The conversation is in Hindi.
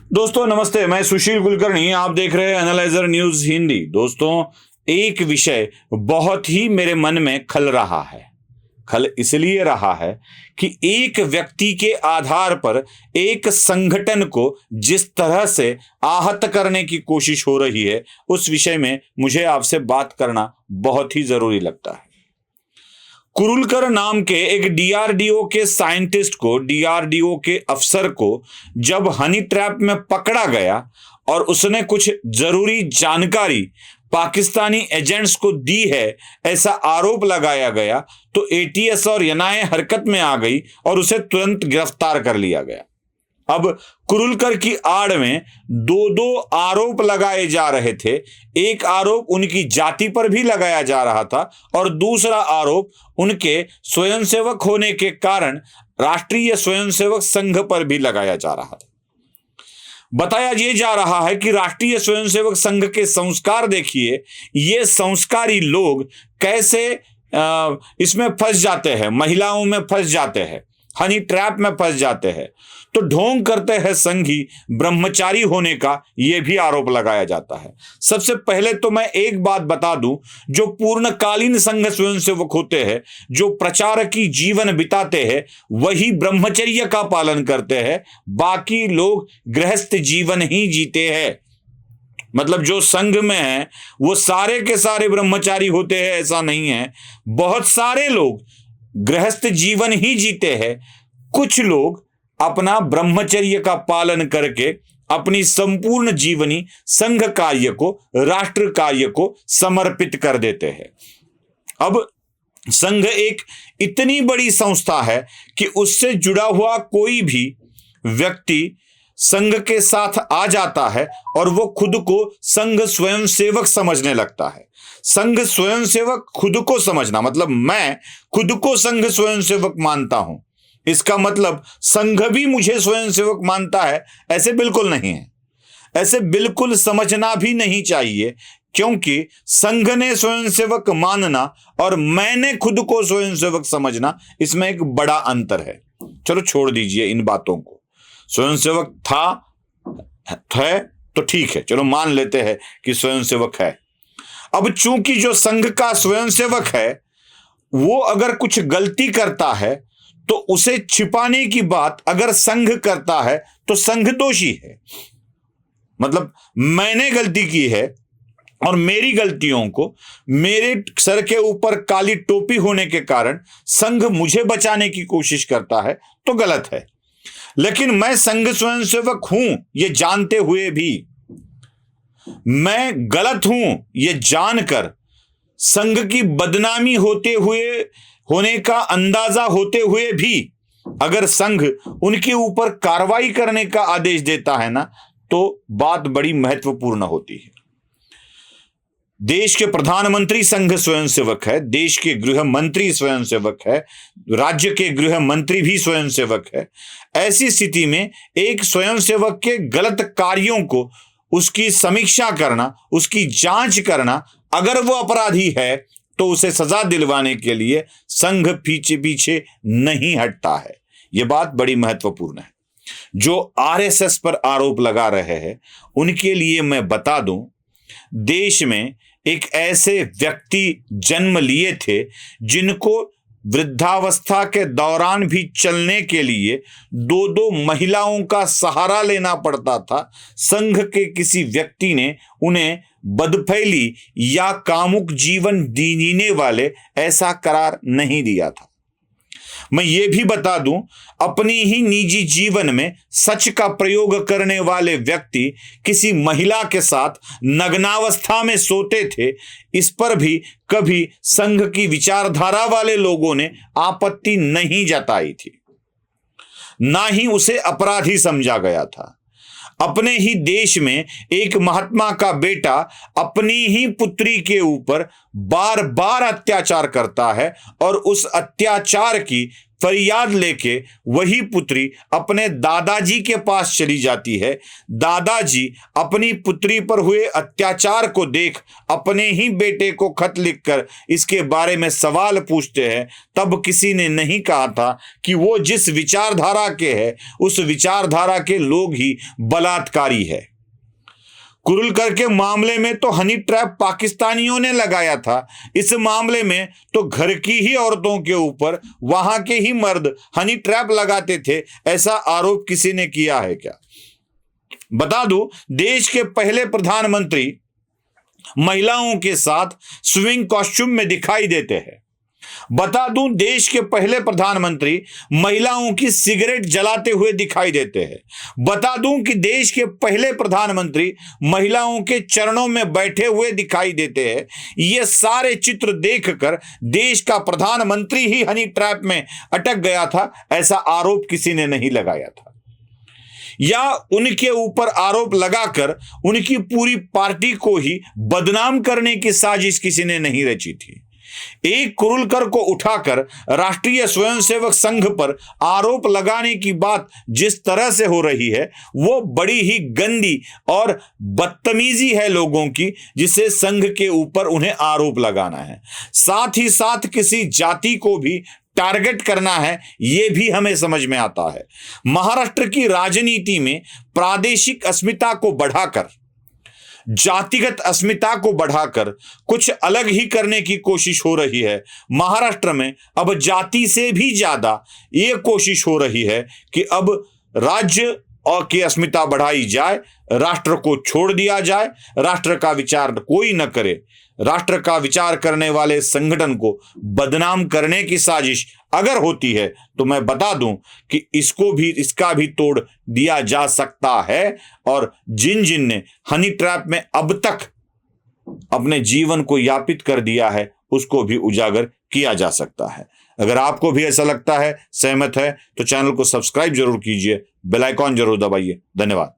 दोस्तों नमस्ते, मैं सुशील कुलकर्णी। आप देख रहे हैं एनालाइजर न्यूज हिंदी। दोस्तों, एक विषय बहुत ही मेरे मन में खल रहा है। खल इसलिए रहा है कि एक व्यक्ति के आधार पर एक संगठन को जिस तरह से आहत करने की कोशिश हो रही है, उस विषय में मुझे आपसे बात करना बहुत ही जरूरी लगता है। कुरुलकर नाम के एक डीआरडीओ के साइंटिस्ट को, डीआरडीओ के अफसर को जब हनी ट्रैप में पकड़ा गया और उसने कुछ जरूरी जानकारी पाकिस्तानी एजेंट्स को दी है, ऐसा आरोप लगाया गया, तो एटीएस और एनआईए हरकत में आ गई और उसे तुरंत गिरफ्तार कर लिया गया। अब कुरुलकर की आड़ में दो आरोप लगाए जा रहे थे। एक आरोप उनकी जाति पर भी लगाया जा रहा था और दूसरा आरोप उनके स्वयंसेवक होने के कारण राष्ट्रीय स्वयंसेवक संघ पर भी लगाया जा रहा था। बताया यह जा रहा है कि राष्ट्रीय स्वयंसेवक संघ के संस्कार देखिए, ये संस्कारी लोग कैसे इसमें फंस जाते हैं, महिलाओं में फंस जाते हैं, हनी ट्रैप में फंस जाते हैं, तो ढोंग करते हैं संघी ब्रह्मचारी होने का यह भी आरोप लगाया जाता है। सबसे पहले तो मैं एक बात बता दूं, जो पूर्णकालीन संघ स्वयंसेवक होते हैं, जो प्रचारकी जीवन बिताते हैं, वही ब्रह्मचर्य का पालन करते हैं। बाकी लोग गृहस्थ जीवन ही जीते हैं। मतलब जो संघ में है वो सारे के सारे ब्रह्मचारी होते हैं, ऐसा नहीं है। बहुत सारे लोग गृहस्थ जीवन ही जीते हैं। कुछ लोग अपना ब्रह्मचर्य का पालन करके अपनी संपूर्ण जीवनी संघ कार्य को, राष्ट्र कार्य को समर्पित कर देते हैं। अब संघ एक इतनी बड़ी संस्था है कि उससे जुड़ा हुआ कोई भी व्यक्ति संघ के साथ आ जाता है और वो खुद को संघ स्वयंसेवक समझने लगता है। संघ स्वयंसेवक खुद को समझना मतलब मैं खुद को संघ स्वयंसेवक मानता हूं, इसका मतलब संघ भी मुझे स्वयंसेवक मानता है, ऐसे बिल्कुल नहीं है। ऐसे बिल्कुल समझना भी नहीं चाहिए, क्योंकि संघ ने स्वयंसेवक मानना और मैंने खुद को स्वयंसेवक समझना, इसमें एक बड़ा अंतर है। चलो छोड़ दीजिए इन बातों को। स्वयंसेवक है तो ठीक है, चलो मान लेते हैं कि स्वयंसेवक है। अब चूंकि जो संघ का स्वयंसेवक है वो अगर कुछ गलती करता है तो उसे छिपाने की बात अगर संघ करता है तो संघ दोषी है। मतलब मैंने गलती की है और मेरी गलतियों को मेरे सर के ऊपर काली टोपी होने के कारण संघ मुझे बचाने की कोशिश करता है तो गलत है। लेकिन मैं संघ स्वयंसेवक हूं ये जानते हुए भी, मैं गलत हूं ये जानकर, संघ की बदनामी होने का अंदाजा होते हुए भी अगर संघ उनके ऊपर कार्रवाई करने का आदेश देता है ना, तो बात बड़ी महत्वपूर्ण होती है। देश के प्रधानमंत्री संघ स्वयंसेवक है, देश के गृह मंत्री स्वयंसेवक है, राज्य के गृह मंत्री भी स्वयंसेवक है। ऐसी स्थिति में एक स्वयंसेवक के गलत कार्यों को उसकी समीक्षा करना, उसकी जांच करना, अगर वो अपराधी है तो उसे सजा दिलवाने के लिए संघ पीछे पीछे नहीं हटता है। यह बात बड़ी महत्वपूर्ण है। जो आरएसएस पर आरोप लगा रहे हैं उनके लिए मैं बता दूं, देश में एक ऐसे व्यक्ति जन्म लिए थे जिनको वृद्धावस्था के दौरान भी चलने के लिए दो महिलाओं का सहारा लेना पड़ता था। संघ के किसी व्यक्ति ने उन्हें बदफैली या कामुक जीवन जीने वाले ऐसा करार नहीं दिया था। मैं ये भी बता दूं, अपनी ही निजी जीवन में सच का प्रयोग करने वाले व्यक्ति किसी महिला के साथ नग्नावस्था में सोते थे, इस पर भी कभी संघ की विचारधारा वाले लोगों ने आपत्ति नहीं जताई थी, ना ही उसे अपराधी समझा गया था। अपने ही देश में एक महात्मा का बेटा अपनी ही पुत्री के ऊपर बार बार अत्याचार करता है और उस अत्याचार की फरियाद लेके वही पुत्री अपने दादाजी के पास चली जाती है। दादाजी अपनी पुत्री पर हुए अत्याचार को देख अपने ही बेटे को खत लिखकर इसके बारे में सवाल पूछते हैं। तब किसी ने नहीं कहा था कि वो जिस विचारधारा के है उस विचारधारा के लोग ही बलात्कारी है। कुरुलकर के मामले में तो हनी ट्रैप पाकिस्तानियों ने लगाया था। इस मामले में तो घर की ही औरतों के ऊपर वहां के ही मर्द हनी ट्रैप लगाते थे। ऐसा आरोप किसी ने किया है क्या? बता दूं, देश के पहले प्रधानमंत्री महिलाओं के साथ स्विंग कॉस्ट्यूम में दिखाई देते हैं। बता दूं, देश के पहले प्रधानमंत्री महिलाओं की सिगरेट जलाते हुए दिखाई देते हैं। बता दूं कि देश के पहले प्रधानमंत्री महिलाओं के चरणों में बैठे हुए दिखाई देते हैं। ये सारे चित्र देखकर देश का प्रधानमंत्री ही हनी ट्रैप में अटक गया था, ऐसा आरोप किसी ने नहीं लगाया था। या उनके ऊपर आरोप लगाकर उनकी पूरी पार्टी को ही बदनाम करने की साजिश किसी ने नहीं रची थी। एक कुरुलकर को उठाकर राष्ट्रीय स्वयंसेवक संघ पर आरोप लगाने की बात जिस तरह से हो रही है वो बड़ी ही गंदी और बदतमीजी है लोगों की, जिसे संघ के ऊपर उन्हें आरोप लगाना है। साथ ही साथ किसी जाति को भी टारगेट करना है, यह भी हमें समझ में आता है। महाराष्ट्र की राजनीति में प्रादेशिक अस्मिता को बढ़ाकर, जातिगत अस्मिता को बढ़ाकर कुछ अलग ही करने की कोशिश हो रही है। महाराष्ट्र में अब जाति से भी ज्यादा ये कोशिश हो रही है कि अब राज्य और की अस्मिता बढ़ाई जाए, राष्ट्र को छोड़ दिया जाए, राष्ट्र का विचार कोई न करे। राष्ट्र का विचार करने वाले संगठन को बदनाम करने की साजिश अगर होती है तो मैं बता दूं कि इसका भी तोड़ दिया जा सकता है। और जिन जिन ने हनी ट्रैप में अब तक अपने जीवन को यापित कर दिया है उसको भी उजागर किया जा सकता है। अगर आपको भी ऐसा लगता है, सहमत है, तो चैनल को सब्सक्राइब जरूर कीजिए, बेल आइकॉन जरूर दबाइए। धन्यवाद।